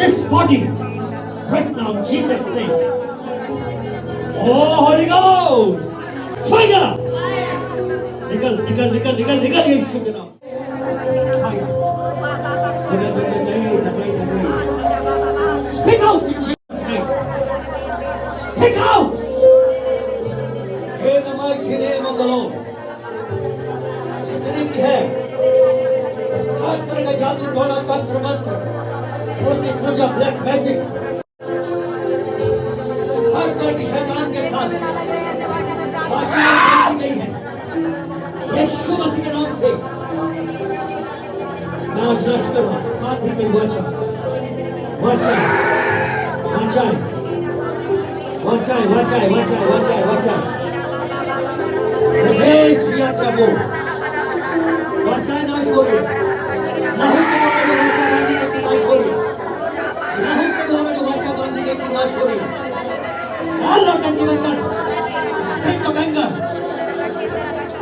this body right now in Jesus' name. Oh Holy Ghost, fire! निकल निकल निकल निकल निकल यीशु के नाम। Speak out in Jesus' name. Speak out in the mighty name of the Lord. जितने भी है हर तरह का जादू टोना तंत्र मंत्र उनकी पूजा ब्लैक मैजिक हर तरह की शैतान के साथ बातचीत की गई है यीशु मसीह के नाम से मैं आज नष्ट करूँ आप भी कोई बचाए बचाए बचाए बचाए बचाए बचाए बचाए बचाए प्रवेश या प्रभु बचाए नाश हो रही लहू के द्वारा वाचा बांधी गई नाश हो रही लहू के द्वारा वाचा बांधी गई नाश हो रही all lot and given spirit of anger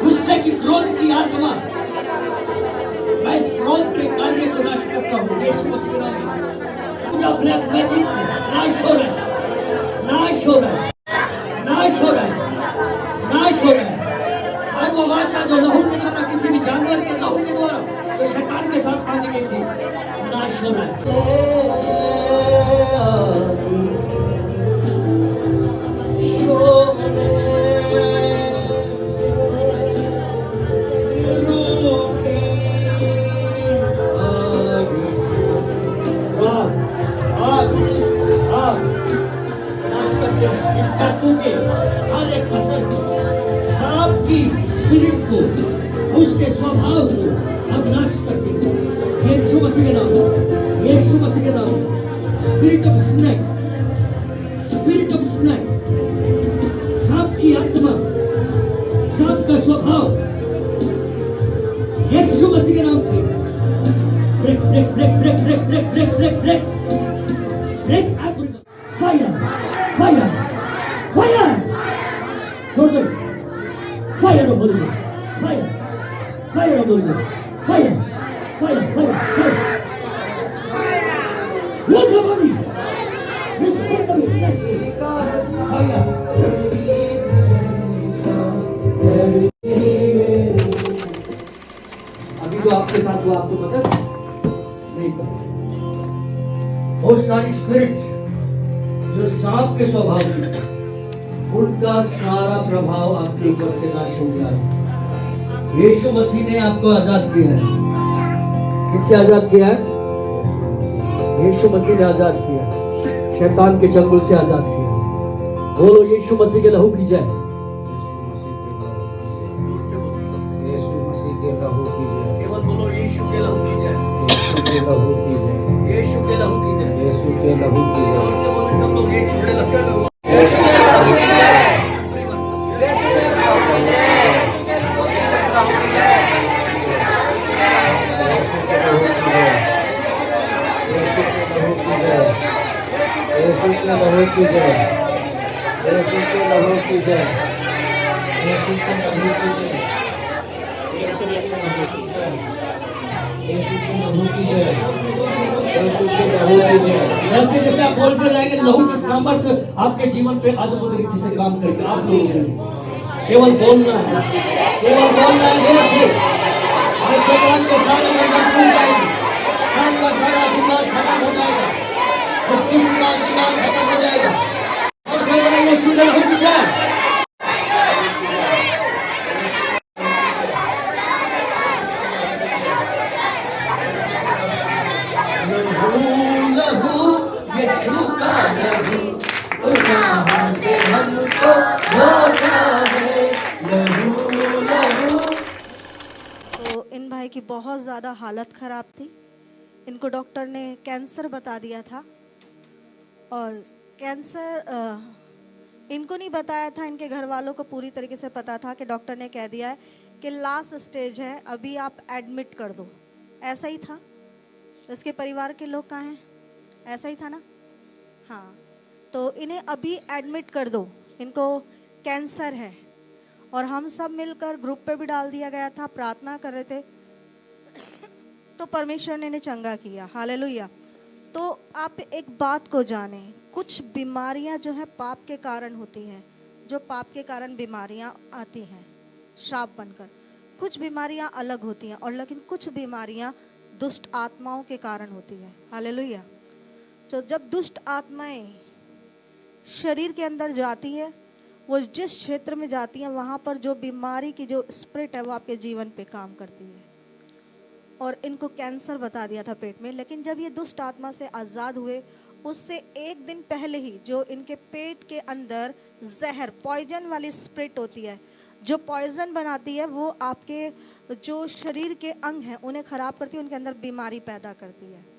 गुस्से की क्रोध की आत्मा मैं इस क्रोध के कार्य को नाश करता हूँ यीशु मसीह के नाम में पूरा ब्लैक मैजिक नाश हो रहा है नाश हो रहा है नाश हो रहा है नाश हो रहा है और वो वाचा जो लहू के द्वारा किसी भी जानवर के लहू के द्वारा तो शैतान के साथ बांधी गई थी नाश हो रहा है इस टापू के हर एक फसल सांप की स्पिरिट को उसके स्वभाव को हम नाश करते हैं यीशु मसीह के नाम यीशु मसीह के नाम स्पिरिट ऑफ स्नेक सांप की आत्मा सांप का स्वभाव यीशु मसीह के नाम से break break break break break break break break break break fire fire fire छोड़ दो fire of holy God fire fire of holy God fire fire fire fire loose the body this spirit of snake fire अभी तो आपके साथ हुआ आपको पता नहीं पता बहुत सारी स्पिरिट जो सांप के स्वभाव की उनका सारा प्रभाव आपके ऊपर से नाश हो गया यीशु मसीह ने आपको आजाद किया है किससे आजाद किया है यीशु मसीह ने आजाद किया शैतान के चंगुल से आजाद किया बोलो यीशु मसीह के लहू की जय यीशु मसीह के लहू की जय केवल बोलो यीशु के लहू की जय यीशु के लहू की जय यीशु के लहू की जय यीशु के लहू की जय सब लोग यीशु के लहू की जय लहू की जय यीशु के लहू की जय यीशु के लहू की जय यीशु के लहू की जय यीशु के लहू की जय जैसे जैसे आप बोलते जाएंगे लहू के सामर्थ्य आपके जीवन पे अद्भुत रीति से काम करेगा आप लोगों के केवल बोलना है और शैतान के सारे मंदिर टूट जाएंगे शाम का सारा अधिकार खत्म हो जाएगा उसका अधिकार खत्म हो जाएगा और फिर यीशु के लहू की जय तो इन भाई की बहुत ज़्यादा हालत ख़राब थी इनको डॉक्टर ने कैंसर बता दिया था और कैंसर इनको नहीं बताया था इनके घर वालों को पूरी तरीके से पता था कि डॉक्टर ने कह दिया है कि लास्ट स्टेज है अभी आप एडमिट कर दो ऐसा ही था इसके परिवार के लोग कहाँ हैं ऐसा ही था ना हाँ तो इन्हें अभी एडमिट कर दो इनको कैंसर है और हम सब मिलकर ग्रुप पे भी डाल दिया गया था प्रार्थना कर रहे थे तो परमेश्वर ने इन्हें चंगा किया हालेलुया तो आप एक बात को जानें, कुछ बीमारियां जो है पाप के कारण होती हैं, जो पाप के कारण बीमारियां आती हैं श्राप बनकर। कुछ बीमारियां अलग होती हैं, और लेकिन कुछ बीमारियां दुष्ट आत्माओं के कारण होती है। हालेलुया। तो जब दुष्ट आत्माएं शरीर के अंदर जाती है, वो जिस क्षेत्र में जाती हैं वहाँ पर जो बीमारी की जो स्पिरिट है वो आपके जीवन पे काम करती है। और इनको कैंसर बता दिया था पेट में, लेकिन जब ये दुष्ट आत्मा से आज़ाद हुए, उससे एक दिन पहले ही जो इनके पेट के अंदर जहर पॉइजन वाली स्पिरिट होती है, जो पॉइजन बनाती है, वो आपके जो शरीर के अंग हैं उन्हें खराब करती है, उनके अंदर बीमारी पैदा करती है।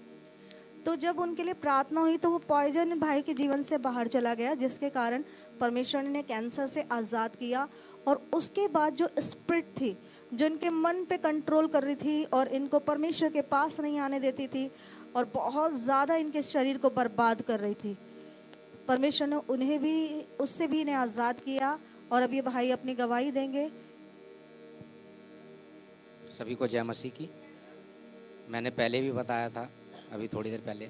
तो जब उनके लिए प्रार्थना हुई तो वो पॉइजन भाई के जीवन से बाहर चला गया, जिसके कारण परमेश्वर ने कैंसर से आज़ाद किया। और उसके बाद जो स्पिरिट थी जो इनके मन पे कंट्रोल कर रही थी और इनको परमेश्वर के पास नहीं आने देती थी और बहुत ज़्यादा इनके शरीर को बर्बाद कर रही थी, परमेश्वर ने उन्हें भी उससे भी इन्हें आज़ाद किया। और अब ये भाई अपनी गवाही देंगे। सभी को जय मसीह की। मैंने पहले भी बताया था अभी थोड़ी देर पहले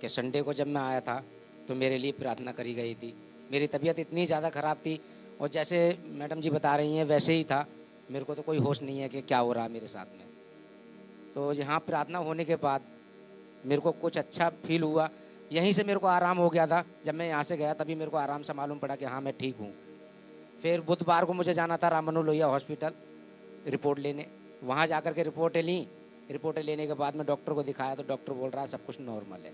कि संडे को जब मैं आया था तो मेरे लिए प्रार्थना करी गई थी। मेरी तबीयत इतनी ज़्यादा ख़राब थी और जैसे मैडम जी बता रही हैं वैसे ही था। मेरे को तो कोई होश नहीं है कि क्या हो रहा है मेरे साथ में। तो यहाँ प्रार्थना होने के बाद मेरे को कुछ अच्छा फील हुआ, यहीं से मेरे को आराम हो गया था। जब मैं यहाँ से गया तभी मेरे को आराम से मालूम पड़ा कि हाँ मैं ठीक हूँ। फिर बुधवार को मुझे जाना था राम मनोहर लोहिया हॉस्पिटल रिपोर्ट लेने। वहाँ जा कर के रिपोर्टें ली। रिपोर्टें लेने के बाद में डॉक्टर को दिखाया तो डॉक्टर बोल रहा है सब कुछ नॉर्मल है।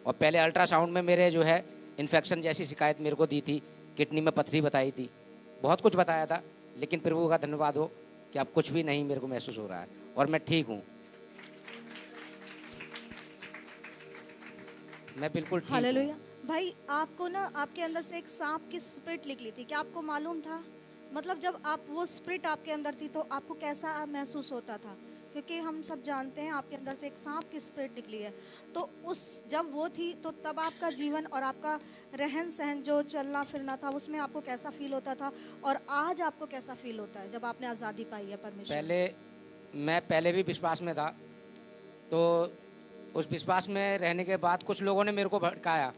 और पहले अल्ट्रासाउंड में मेरे जो है इन्फेक्शन जैसी शिकायत मेरे को दी थी, किडनी में पथरी बताई थी, बहुत कुछ बताया था, लेकिन प्रभु का धन्यवाद हो कि अब कुछ भी नहीं मेरे को महसूस हो रहा है और मैं ठीक हूँ। मैं बिल्कुल ठीक हूँ। हालेलुया। भाई आपको ना आपके अंदर से एक सांप की स्पिरिट निकली थी, क्या आपको मालूम था? मतलब जब आप वो स्पिरिट आपके अंदर थी तो आपको कैसा महसूस होता था? क्योंकि हम सब जानते हैं आपके अंदर से एक सांप की स्पिरिट निकली है। तो उस जब वो थी तो तब आपका जीवन और आपका रहन सहन जो चलना फिरना था उसमें आपको कैसा फील होता था, और आज आपको कैसा फील होता है जब आपने आज़ादी पाई है परमेश्वर? मैं पहले भी विश्वास में था, तो उस विश्वास में रहने के बाद कुछ लोगों ने मेरे को भड़काया।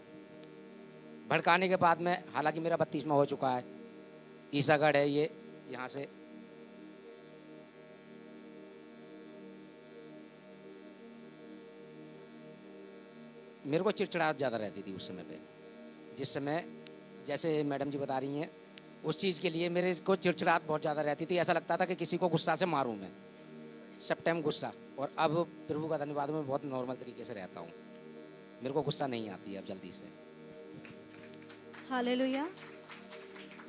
भड़काने के बाद में, हालांकि मेरा 32वां हो चुका है, ईसागढ़ है ये, यहाँ से मेरे को चिड़चिड़ाहट ज़्यादा रहती थी उस समय पे। जिस समय जैसे मैडम जी बता रही हैं उस चीज़ के लिए मेरे को चिड़चिड़ाहट बहुत ज़्यादा रहती थी। ऐसा लगता था कि किसी को गुस्सा से मारूं मैं, सब टाइम गुस्सा। और अब प्रभु का धन्यवाद मैं बहुत नॉर्मल तरीके से रहता हूँ, मेरे को गुस्सा नहीं आती है अब जल्दी से। हालेलुया।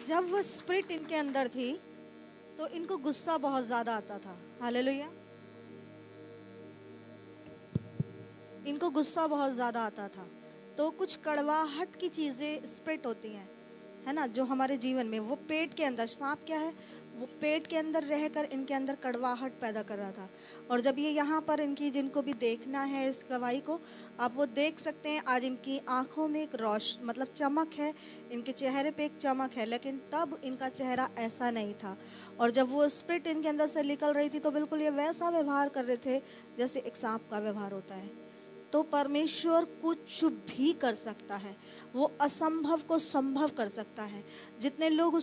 जब वो स्पिरिट इनके अंदर थी तो इनको गुस्सा बहुत ज़्यादा आता था। हालेलुया। इनको गुस्सा बहुत ज़्यादा आता था। तो कुछ कड़वाहट की चीज़ें स्प्रेड होती हैं, है ना, जो हमारे जीवन में, वो पेट के अंदर, सांप क्या है, वो पेट के अंदर रहकर इनके अंदर कड़वाहट पैदा कर रहा था। और जब ये यहाँ पर इनकी, जिनको भी देखना है इस गवाही को, आप वो देख सकते हैं। आज इनकी आँखों में एक मतलब चमक है, इनके चेहरे पे एक चमक है, लेकिन तब इनका चेहरा ऐसा नहीं था। और जब वो स्पिरिट इनके अंदर से निकल रही थी तो बिल्कुल ये वैसा व्यवहार कर रहे थे जैसे एक सांप का व्यवहार होता है। तो परमेश्वर कुछ भी कर सकता है, वो असंभव को संभव कर सकता है। जितने लोग